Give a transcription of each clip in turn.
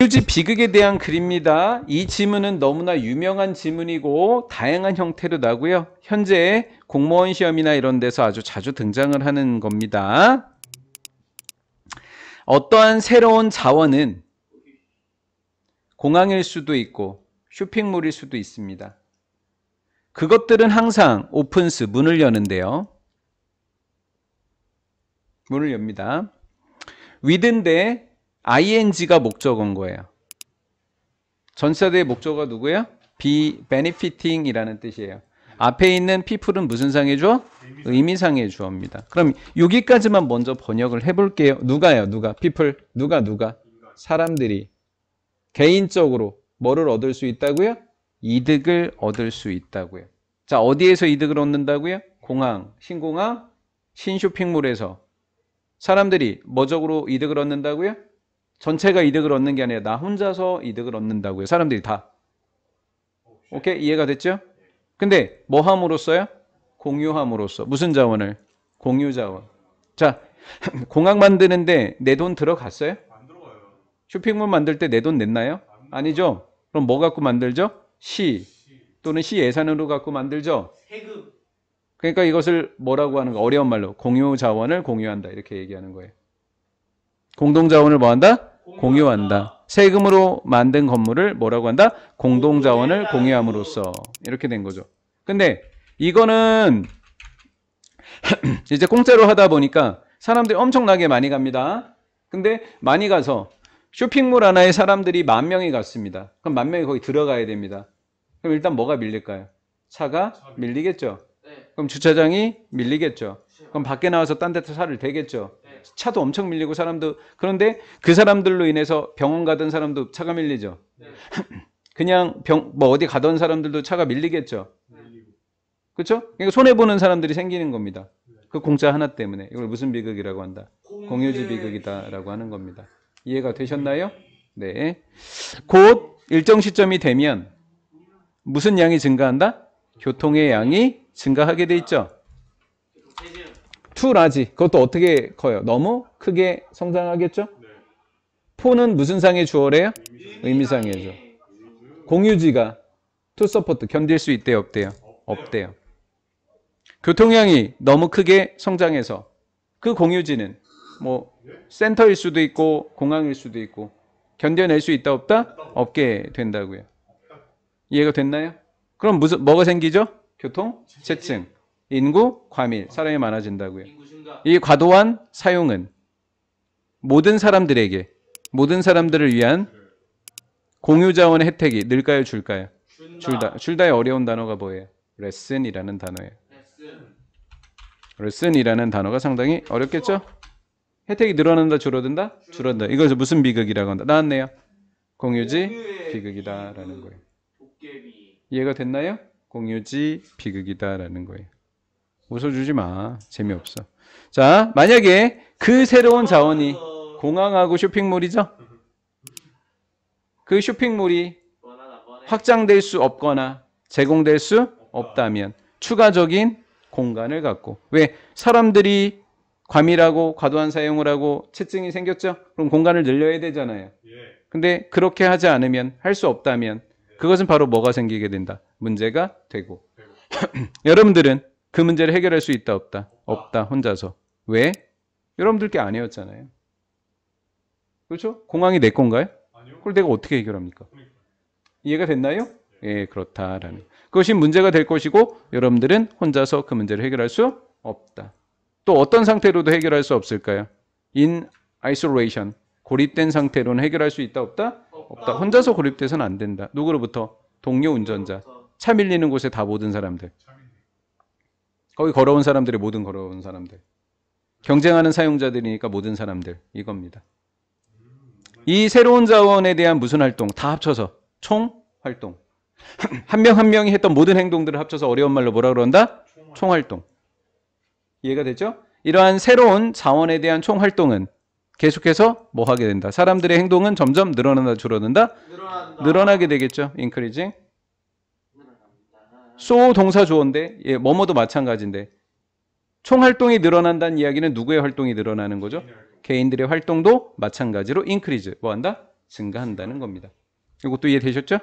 공유지 비극에 대한 글입니다. 이 지문은 너무나 유명한 지문이고 다양한 형태로 나고요. 현재 공무원 시험이나 이런 데서 아주 자주 등장을 하는 겁니다. 어떠한 새로운 자원은 공항일 수도 있고 쇼핑몰일 수도 있습니다. 그것들은 항상 오픈스, 문을 여는데요. 문을 엽니다. with인데 ing가 목적어인 거예요. 전치사대의 목적어가 누구예요? be benefiting 이라는 뜻이에요. 앞에 있는 people은 무슨 상의 주어? 의미상의 주어입니다. 그럼 여기까지만 먼저 번역을 해볼게요. 누가요? 누가? people. 누가? 사람들이 개인적으로 뭐를 얻을 수 있다고요? 이득을 얻을 수 있다고요. 자, 어디에서 이득을 얻는다고요? 공항, 신공항, 신쇼핑몰에서 사람들이 뭐적으로 이득을 얻는다고요? 전체가 이득을 얻는 게 아니라 나 혼자서 이득을 얻는다고요. 사람들이 다. 오케이? 이해가 됐죠? 근데 뭐 함으로써요? 공유함으로써. 무슨 자원을? 공유 자원. 자, 공항 만드는데 내 돈 들어갔어요? 안 들어가요. 쇼핑몰 만들 때 내 돈 냈나요? 아니죠. 그럼 뭐 갖고 만들죠? 시 또는 시 예산으로 갖고 만들죠. 세금. 그러니까 이것을 뭐라고 하는 거? 어려운 말로 공유 자원을 공유한다 이렇게 얘기하는 거예요. 공동 자원을 뭐한다? 공유한다. 세금으로 만든 건물을 뭐라고 한다? 공동 자원을 공유함으로써 이렇게 된 거죠. 근데 이거는 이제 공짜로 하다 보니까 사람들이 엄청나게 많이 갑니다. 근데 많이 가서 쇼핑몰 하나에 사람들이 10,000명이 갔습니다. 그럼 10,000명이 거기 들어가야 됩니다. 그럼 일단 뭐가 밀릴까요? 차가 밀리겠죠. 그럼 주차장이 밀리겠죠. 그럼 밖에 나와서 딴 데서 차를 대겠죠. 차도 엄청 밀리고 사람도. 그런데 그 사람들로 인해서 병원 가던 사람도 차가 밀리죠. 그냥 뭐 어디 가던 사람들도 차가 밀리겠죠. 그렇죠? 그러니까 손해보는 사람들이 생기는 겁니다. 그 공짜 하나 때문에. 이걸 무슨 비극이라고 한다? 공유지 비극이다라고 하는 겁니다. 이해가 되셨나요? 네. 곧 일정 시점이 되면 무슨 양이 증가한다? 교통의 양이 증가하게 돼 있죠. too large. 그것도 어떻게 커요? 너무 크게 성장하겠죠? 포는 무슨 상의 주어래요? 의미상의 주어. 공유지가 to support 견딜 수 있대요, 없대요? 없대요. 교통량이 너무 크게 성장해서 그 공유지는 뭐 센터일 수도 있고 공항일 수도 있고 견뎌낼 수 있다 없다? 없게 된다고요. 이해가 됐나요? 그럼 뭐가 생기죠? 교통 체증, 인구 과밀, 사람이 많아진다고요. 이 과도한 사용은 모든 사람들에게, 모든 사람들을 위한 공유자원의 혜택이 늘까요, 줄까요? 줄다의 어려운 단어가 뭐예요? lesson이라는 단어예요. lesson이라는 단어가 상당히 어렵겠죠? 혜택이 늘어난다, 줄어든다? 줄어든다. 이것을 무슨 비극이라고 한다? 나왔네요. 공유지 비극이다라는 거예요. 이해가 됐나요? 공유지 비극이다라는 거예요. 웃어주지 마. 재미없어. 자, 만약에 그 새로운 자원이 공항하고 쇼핑몰이죠? 그 쇼핑몰이 확장될 수 없거나 제공될 수 없다면 추가적인 공간을 갖고. 왜? 사람들이 과밀하고 과도한 사용을 하고 체증이 생겼죠? 그럼 공간을 늘려야 되잖아요. 근데 그렇게 하지 않으면, 할 수 없다면 그것은 바로 뭐가 생기게 된다? 문제가 되고. 여러분들은 그 문제를 해결할 수 있다 없다? 없다. 혼자서. 왜? 여러분들 게 아니었잖아요. 그렇죠? 공항이 내 건가요? 그걸 내가 어떻게 해결합니까? 이해가 됐나요? 예, 그렇다라는. 그것이 문제가 될 것이고 여러분들은 혼자서 그 문제를 해결할 수 없다. 또 어떤 상태로도 해결할 수 없을까요? In isolation. 고립된 상태로는 해결할 수 있다 없다? 없다. 혼자서 고립돼서는 안 된다. 누구로부터? 동료 운전자. 차 밀리는 곳에 다 모든 사람들. 거기 걸어온 사람들이 모든 걸어온 사람들. 경쟁하는 사용자들이니까 모든 사람들. 이겁니다. 이 새로운 자원에 대한 무슨 활동? 다 합쳐서 총 활동. 한 명 한 명이 했던 모든 행동들을 합쳐서 어려운 말로 뭐라 그런다? 총활동. 이해가 됐죠? 이러한 새로운 자원에 대한 총활동은 계속해서 뭐 하게 된다? 사람들의 행동은 점점 늘어난다, 줄어든다? 늘어나게 되겠죠. increasing. so 동사 주어인데 예, 뭐뭐도 마찬가지인데 총활동이 늘어난다는 이야기는 누구의 활동이 늘어나는 거죠? 개인들의 활동도 마찬가지로 increase. 뭐 한다? 증가한다는 겁니다. 이것도 이해되셨죠?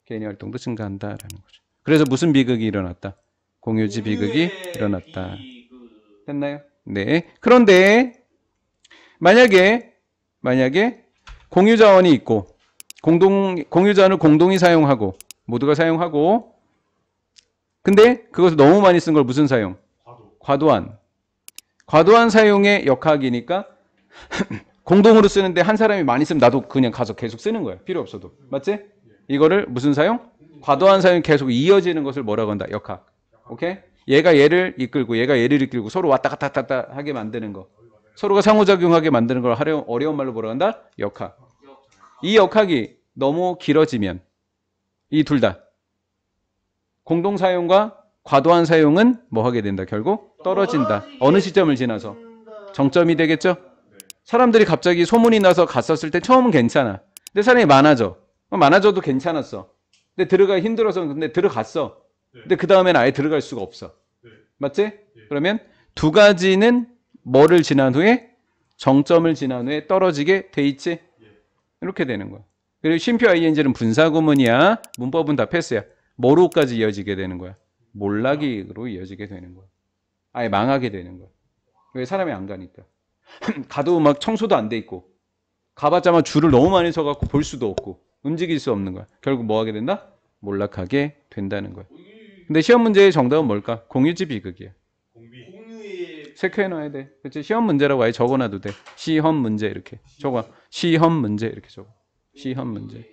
개인의 활동도 증가한다라는 거죠. 그래서 무슨 비극이 일어났다? 공유지 비극이 일어났다. 됐나요? 네. 그런데 만약에 공유자원이 있고 공유자원을 공동이 사용하고 모두가 사용하고 근데 그것을 너무 많이 쓴 걸 무슨 사용? 과도한 사용의 역학이니까 공동으로 쓰는데 한 사람이 많이 쓰면 나도 그냥 가서 계속 쓰는 거야. 필요 없어도. 맞지? 이거를 무슨 사용? 과도한 사용이 계속 이어지는 것을 뭐라고 한다? 역학. 오케이? 얘가 얘를 이끌고 얘가 얘를 이끌고 서로 왔다 갔다 하게 만드는 거. 서로가 상호작용하게 만드는 걸 어려운 말로 뭐라고 한다? 역학. 이 역학이 너무 길어지면 이 둘 다 공동 사용과 과도한 사용은 뭐 하게 된다? 결국 떨어진다. 어느 시점을 지나서? 정점이 되겠죠? 사람들이 갑자기 소문이 나서 갔었을 때 처음은 괜찮아. 근데 사람이 많아져도 괜찮았어. 근데 들어가기 힘들어서 근데 들어갔어. 근데 그 다음에는 아예 들어갈 수가 없어. 맞지? 그러면 두 가지는 뭐를 지난 후에? 정점을 지난 후에 떨어지게 돼 있지? 이렇게 되는 거야. 그리고 쉼표 ing는 분사구문이야. 문법은 다 패스야. 뭐로까지 이어지게 되는 거야? 몰락으로 이어지게 되는 거야. 아예 망하게 되는 거야. 왜? 사람이 안 가니까. 가도 막 청소도 안 돼 있고 가봤자 막 줄을 너무 많이 서갖고 볼 수도 없고 움직일 수 없는 거야. 결국 뭐 하게 된다? 몰락하게 된다는 거야. 근데 시험 문제의 정답은 뭘까? 공유지 비극이야. 체크해놔야 돼. 그치? 시험 문제라고 아예 적어놔도 돼. 시험 문제 이렇게 적어. 시험 문제 이렇게 적어. 시험 문제.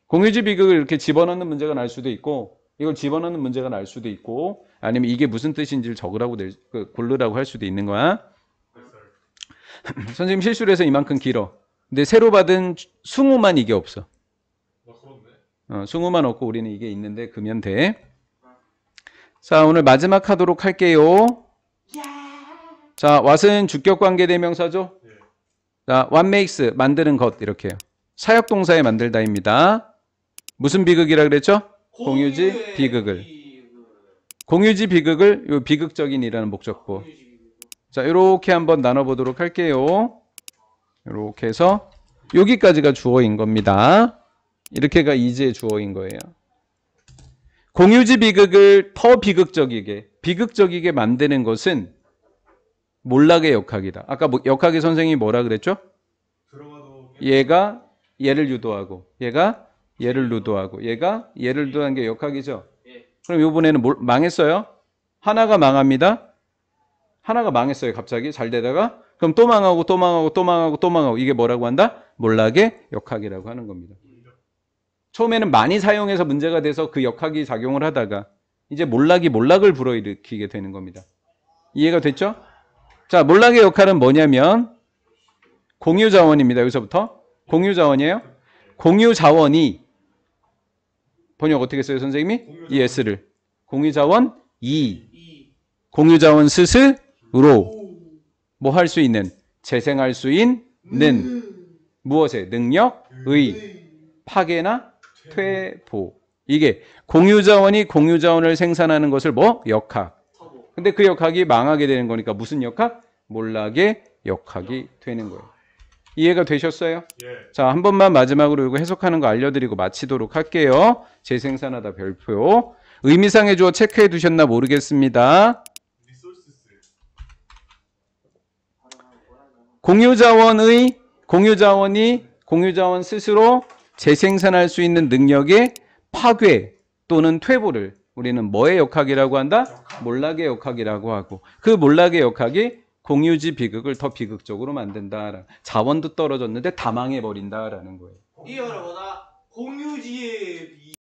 공유지 비극을 이렇게 집어넣는 문제가 날 수도 있고 이걸 집어넣는 문제가 날 수도 있고 아니면 이게 무슨 뜻인지를 적으라고 고르라고 할 수도 있는 거야. 선생님 실수를 해서 이만큼 길어. 근데 새로 받은 승우만 이게 없어. 승우만 없고 우리는 이게 있는데 그면 돼. 자, 오늘 마지막 하도록 할게요. 자, what은 주격관계대명사죠. 자, what makes 만드는 것 이렇게요. 사역동사에 만들다입니다. 무슨 비극이라 그랬죠? 공유지 비극을. 공유지 비극을 요 비극적인이라는 목적보. 자, 이렇게 한번 나눠보도록 할게요. 이렇게 해서 여기까지가 주어인 겁니다. 이렇게가 이제 주어인 거예요. 공유지 비극을 더 비극적이게 만드는 것은 몰락의 역학이다. 아까 역학의 선생님이 뭐라 그랬죠? 얘가 얘를 유도하고 얘가 얘를 유도하고 얘가 얘를 유도하는 게 역학이죠. 그럼 이번에는 망했어요? 하나가 망합니다. 하나가 망했어요. 갑자기 잘 되다가 그럼 또 망하고 또 망하고 또 망하고 또 망하고 이게 뭐라고 한다? 몰락의 역학이라고 하는 겁니다. 처음에는 많이 사용해서 문제가 돼서 그 역학이 작용을 하다가 이제 몰락을 불어일으키게 되는 겁니다. 이해가 됐죠? 자, 몰락의 역할은 뭐냐면 공유자원입니다. 여기서부터 공유자원이에요. 공유자원이 번역 어떻게 써요, 선생님이? ES를 공유자원 2 공유자원 스스로 뭐 할 수 있는 재생할 수 있는 무엇의 능력의 파괴나 퇴보. 이게 공유자원이 공유자원을 생산하는 것을 뭐? 역학. 근데 그 역학이 망하게 되는 거니까 무슨 역학? 몰락의 역학이 되는 거예요. 이해가 되셨어요? 자, 한 번만 마지막으로 이거 해석하는 거 알려드리고 마치도록 할게요. 재생산하다 별표. 의미상의 주어 체크해 두셨나 모르겠습니다. 공유자원이 공유자원 스스로 재생산할 수 있는 능력의 파괴 또는 퇴보를 우리는 뭐의 역학이라고 한다? 몰락의 역학이라고 하고 그 몰락의 역학이 공유지 비극을 더 비극적으로 만든다. 자원도 떨어졌는데 다 망해버린다라는 거예요. 이어보다 공유지의